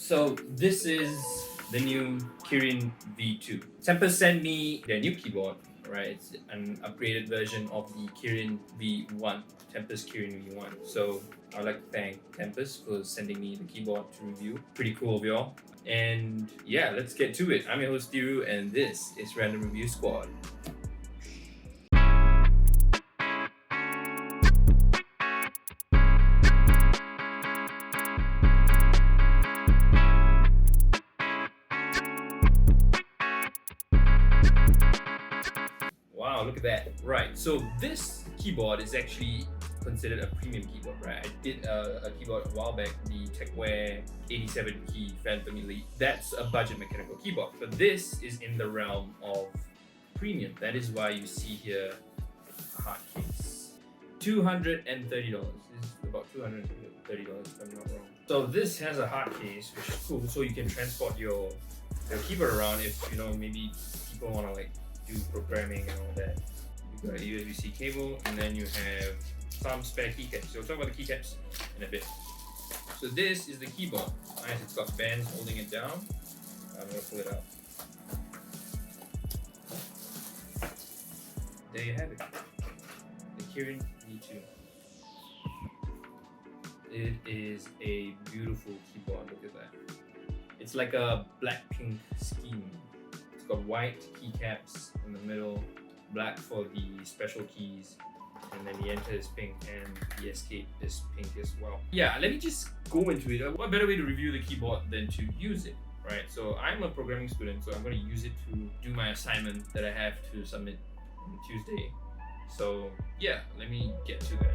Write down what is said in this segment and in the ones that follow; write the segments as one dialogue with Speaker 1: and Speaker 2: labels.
Speaker 1: So this is the new Kirin V2. Tempest sent me their new keyboard, right? It's an upgraded version of the Kirin V1, Tempest Kirin V1. So I'd like to thank Tempest for sending me the keyboard to review. Pretty cool of y'all. And yeah, let's get to it. I'm your host Thiru, and this is Random Review Squad. Wow, look at that. Right, so this keyboard is actually considered a premium keyboard, right? I did a keyboard a while back, the TechWare 87 key Phantom Elite. That's a budget mechanical keyboard, but this is in the realm of premium. That is why you see here a hard case. $230. This is about $230 if I'm not wrong. So this has a hard case, which is cool, so you can transport your keyboard around if, you know, maybe people want to like do programming and all that. You've got a USB-C cable, and then you have some spare keycaps. So we'll talk about the keycaps in a bit. So this is the keyboard. Nice, it's got bands holding it down. I'm gonna pull it out. There you have it. The Kirin V2. It is a beautiful keyboard, look at that. It's like a black-pink scheme. It's got white keycaps in the middle, black for the special keys, and then the enter is pink and the escape is pink as well. Yeah, let me just go into it. What better way to review the keyboard than to use it, right? So I'm a programming student, so I'm going to use it to do my assignment that I have to submit on Tuesday. So yeah, let me get to that.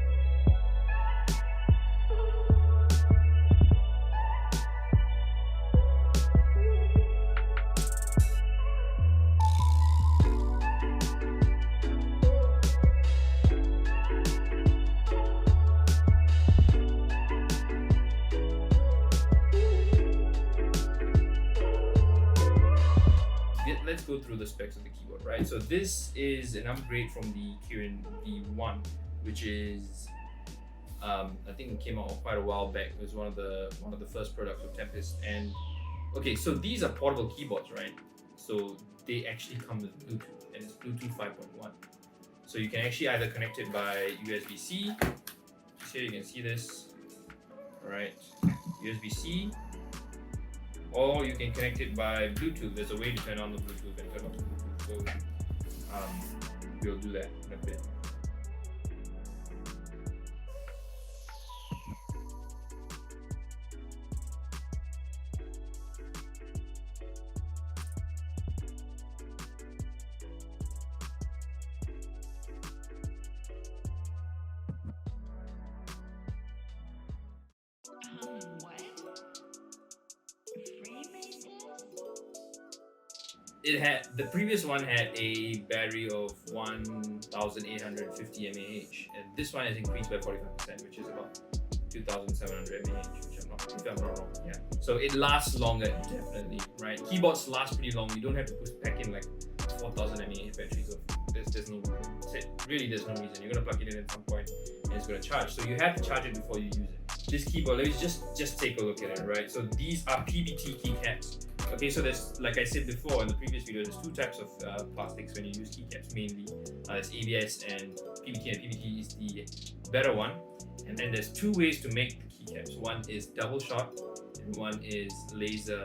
Speaker 1: Let's go through the specs of the keyboard, right? So this is an upgrade from the Kirin V1, which is I think it came out quite a while back. It was one of the first products of Tempest. And okay, so these are portable keyboards, right? So they actually come with Bluetooth, and it's Bluetooth 5.1. So you can actually either connect it by USB-C. Here you can see this, all right? USB-C. Or you can connect it by Bluetooth. There's a way to turn on the Bluetooth and turn off the Bluetooth. So we'll do that in a bit. It had, the previous one had a battery of 1,850 mAh, and this one has increased by 45%, which is about 2,700 mAh, which if I'm not wrong, yeah. So it lasts longer, definitely, right? Keyboards last pretty long. You don't have to pack in like 4,000 mAh batteries. So there's no reason. You're gonna plug it in at some point, and it's gonna charge. So you have to charge it before you use it. This keyboard, let me just take a look at it, right? So these are Pbt Keycaps. Okay, so there's, like I said before in the previous video, there's two types of plastics when you use keycaps mainly. There's ABS and PBT, and PBT is the better one. And then there's two ways to make the keycaps. One is double shot and one is laser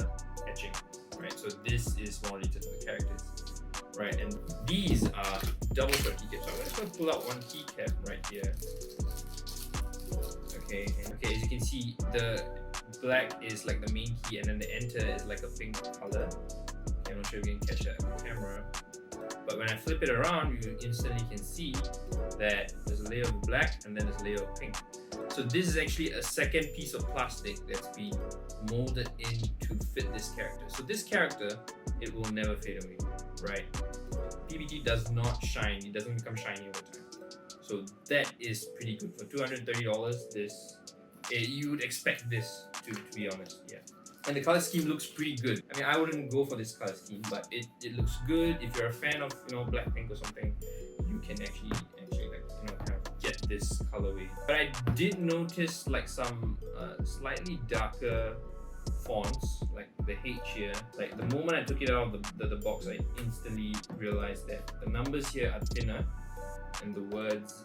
Speaker 1: etching, right? So this is more related to the characters, right? And these are double shot keycaps. So I'm just going to pull out one keycap right here. Okay, as you can see, the black is like the main key, and then the enter is like a pink color. Okay, I'm not sure if you can catch that on camera, but when I flip it around, you instantly can see that there's a layer of black and then there's a layer of pink. So this is actually a second piece of plastic that's been molded in to fit this character. So this character, it will never fade away, right? PBT does not shine, it doesn't become shiny over time. So that is pretty good. For $230, you would expect this to be honest, yeah. And the color scheme looks pretty good. I mean, I wouldn't go for this color scheme, but it looks good. If you're a fan of, you know, Blackpink or something, you can actually like, you know, kind of get this colorway. But I did notice like some slightly darker fonts, like the H here. Like the moment I took it out of the box, I instantly realized that the numbers here are thinner and the words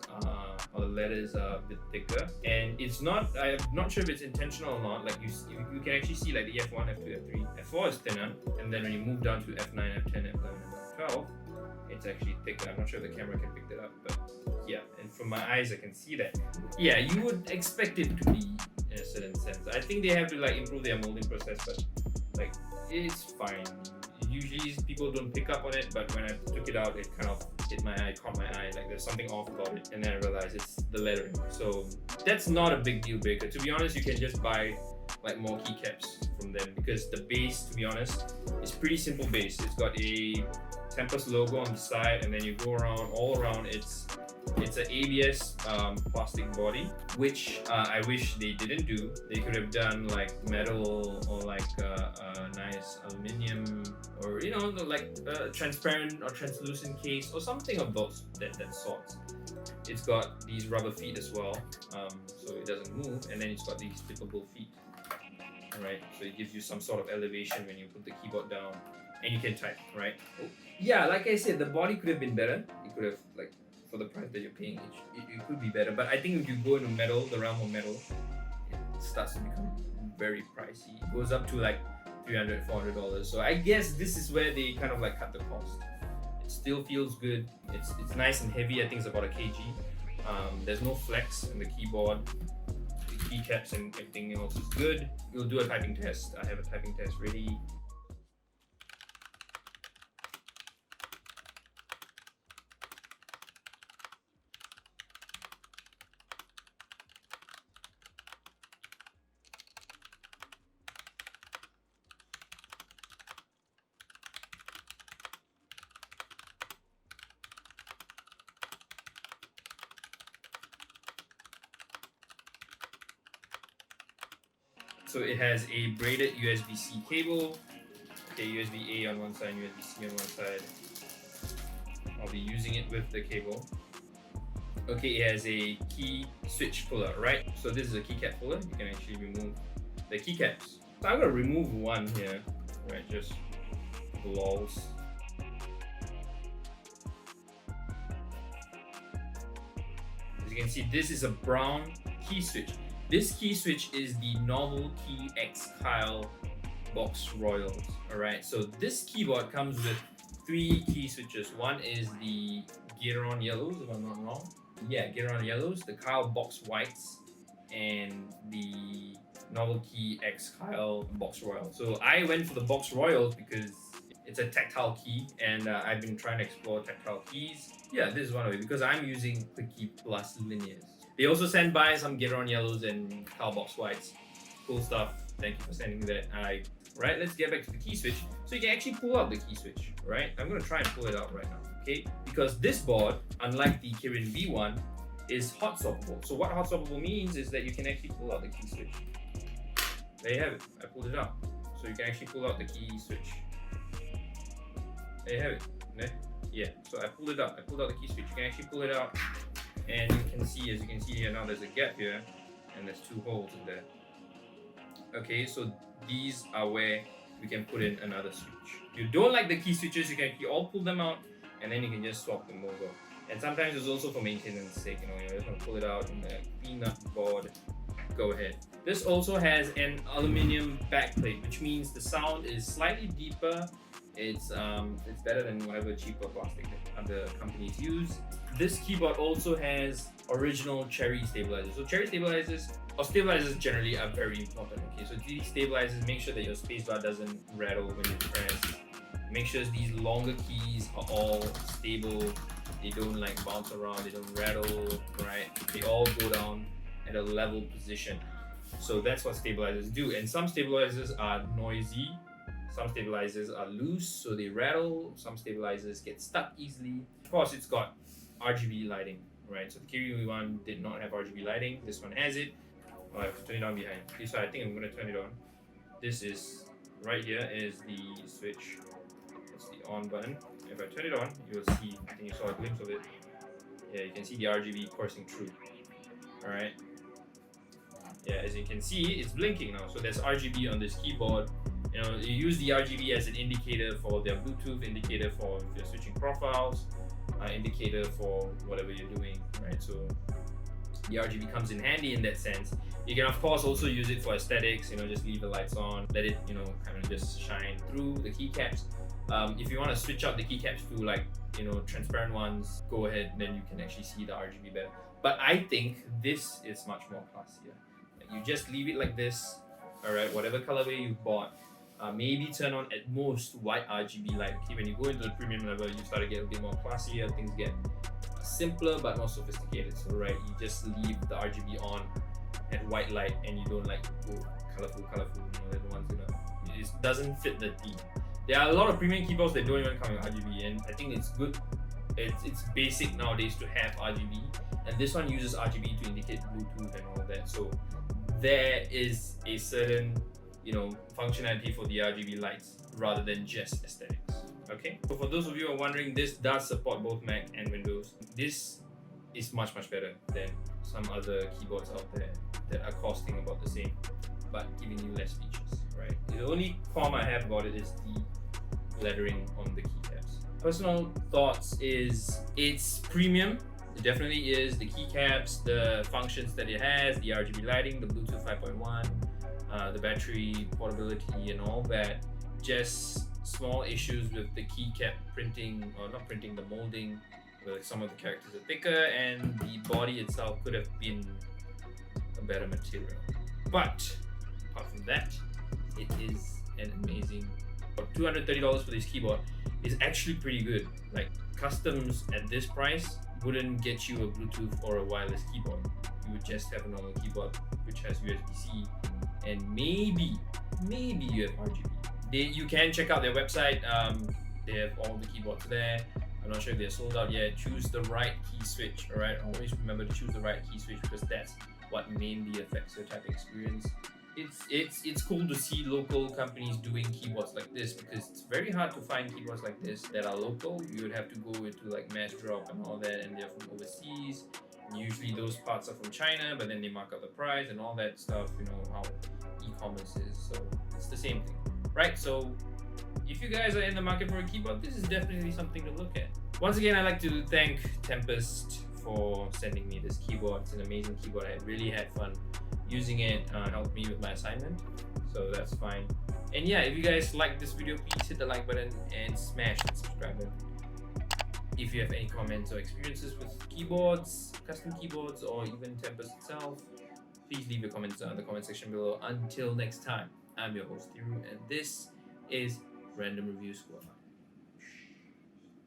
Speaker 1: or the letters are a bit thicker. And it's not, I'm not sure if it's intentional or not. Like you can actually see like the F1, F2, F3, F4 is thinner, and then when you move down to F9, F10, F11, and F12, it's actually thicker. I'm not sure if the camera can pick that up, but yeah, and from my eyes I can see that. Yeah, you would expect it to be in a certain sense. I think they have to like improve their molding process, but like it's fine. Usually people don't pick up on it, but when I took it out, it kind of hit my eye, caught my eye, like there's something off about it, and then I realized it's the lettering. So that's not a big deal breaker. To be honest, you can just buy like more keycaps from them, because the base, to be honest, is pretty simple base. It's got a Tempest logo on the side, and then you go around, all around, it's an ABS plastic body, which I wish they didn't do. They could have done like metal or like a nice aluminium, or you know, like a transparent or translucent case or something of that sort. It's got these rubber feet as well, so it doesn't move, and then it's got these flippable feet. Alright, so it gives you some sort of elevation when you put the keyboard down, and you can type, right? Yeah, like I said, the body could have been better. It could have, like, for the price that you're paying, it could be better. But I think if you go into metal, the realm of metal, it starts to become very pricey. It goes up to like $300, $400. So I guess this is where they kind of like cut the cost. It still feels good. It's nice and heavy. I think it's about a kg. There's no flex in the keyboard. The keycaps and everything else is good. We'll do a typing test. I have a typing test ready. So it has a braided USB-C cable. Okay, USB-A on one side, USB-C on one side. I'll be using it with the cable. Okay, it has a key switch puller, right? So this is a keycap puller. You can actually remove the keycaps. So I'm gonna remove one here, right? Just lols. As you can see, this is a brown key switch. This key switch is the Novel Key X Kyle Box Royals. Alright, so this keyboard comes with 3 key switches. One is the Giron Yellows, if I'm not wrong. Yeah, Giron Yellows, the Kyle Box Whites, and the Novel Key X Kyle Box Royal. So I went for the Box Royals because it's a tactile key, and I've been trying to explore tactile keys. Yeah, this is one of it, because I'm using Quickie Plus Linears. They also send by some Giron Yellows and Kyle Box Whites. Cool stuff. Thank you for sending me that. Right, let's get back to the key switch. So you can actually pull out the key switch, right? I'm gonna try and pull it out right now, okay? Because this board, unlike the Kirin V1, is hot swappable. So what hot swappable means is that you can actually pull out the key switch. There you have it. I pulled it out. So you can actually pull out the key switch. There you have it. Yeah. So I pulled it out. I pulled out the key switch. You can actually pull it out, and you can see, as you can see here now, there's a gap here, and there's 2 holes in there. Okay, so these are where we can put in another switch. If you don't like the key switches, you can all pull them out, and then you can just swap them over. And sometimes it's also for maintenance sake, you're just gonna pull it out and clean up the board. Go ahead. This also has an aluminum backplate, which means the sound is slightly deeper. It's better than whatever cheaper plastic that other companies use. This keyboard also has original cherry stabilizers. So cherry stabilizers, or stabilizers generally, are very important. Okay, so these stabilizers make sure that your spacebar doesn't rattle when you press. Make sure these longer keys are all stable. They don't like bounce around. They don't rattle. Right? They all go down at a level position. So that's what stabilizers do. And some stabilizers are noisy. Some stabilizers are loose, so they rattle. Some stabilizers get stuck easily. Of course, it's got Rgb lighting, right? So the Kirin one did not have Rgb lighting. This one has it. Oh, I have to turn it on behind. Okay, so I think I'm going to turn it on. This is, right here is the switch. It's the on button. If I turn it on, you'll see, I think you saw a glimpse of it. Yeah, you can see the RGB coursing through. Alright. Yeah, as you can see, it's blinking now. So there's RGB on this keyboard. You know, you use the RGB as an indicator for their Bluetooth, indicator for if you're switching profiles, indicator for whatever you're doing, right? So the RGB comes in handy in that sense. You can of course also use it for aesthetics, you know, just leave the lights on, let it, you know, kind of just shine through the keycaps. If you want to switch out the keycaps to like, you know, transparent ones, go ahead, then you can actually see the RGB better. But I think this is much more classier. You just leave it like this, alright, whatever colorway you bought. Maybe turn on at most white RGB light. Okay, when you go into the premium level, you start to get a bit more classier, things get simpler but more sophisticated. So right, you just leave the RGB on at white light and you don't like go colorful, you know, that one's gonna, it doesn't fit the theme. There are a lot of premium keyboards that don't even come with RGB, and I think it's good. It's basic nowadays to have RGB, and this one uses RGB to indicate Bluetooth and all that. So there is a certain, you know, functionality for the RGB lights rather than just aesthetics. Okay, so for those of you who are wondering, this does support both Mac and Windows. This is much better than some other keyboards out there that are costing about the same but giving you less features, right? The only qualm I have about it is the lettering on the keycaps. Personal thoughts is it's premium. It definitely is. The keycaps, the functions that it has, the RGB lighting, the Bluetooth 5.1, the battery portability and all that. Just small issues with the keycap printing, or not printing, the molding, where some of the characters are thicker and the body itself could have been a better material. But apart from that, it is an amazing $230 for this keyboard is actually pretty good. Like, customs at this price wouldn't get you a Bluetooth or a wireless keyboard. You would just have a normal keyboard which has USB-C, and maybe you have RGB. You can check out their website. They have all the keyboards there. I'm not sure if they're sold out yet. Choose the right key switch, alright? Always remember to choose the right key switch, because that's what mainly affects your typing experience. It's cool to see local companies doing keyboards like this, because it's very hard to find keyboards like this that are local. You would have to go into like mass drop and all that, and they're from overseas. Usually those parts are from China, but then they mark up the price and all that stuff, you know, how e-commerce is. So it's the same thing, right? So if you guys are in the market for a keyboard, this is definitely something to look at. Once again, I'd like to thank Tempest for sending me this keyboard. It's an amazing keyboard. I really had fun using it. Helped me with my assignment, so that's fine. And yeah, if you guys like this video, please hit the like button and smash the subscribe button. If you have any comments or experiences with keyboards, custom keyboards, or even Tempest itself, please leave your comments in the comment section below. Until next time, I'm your host Thiru, and this is Random Review Squad.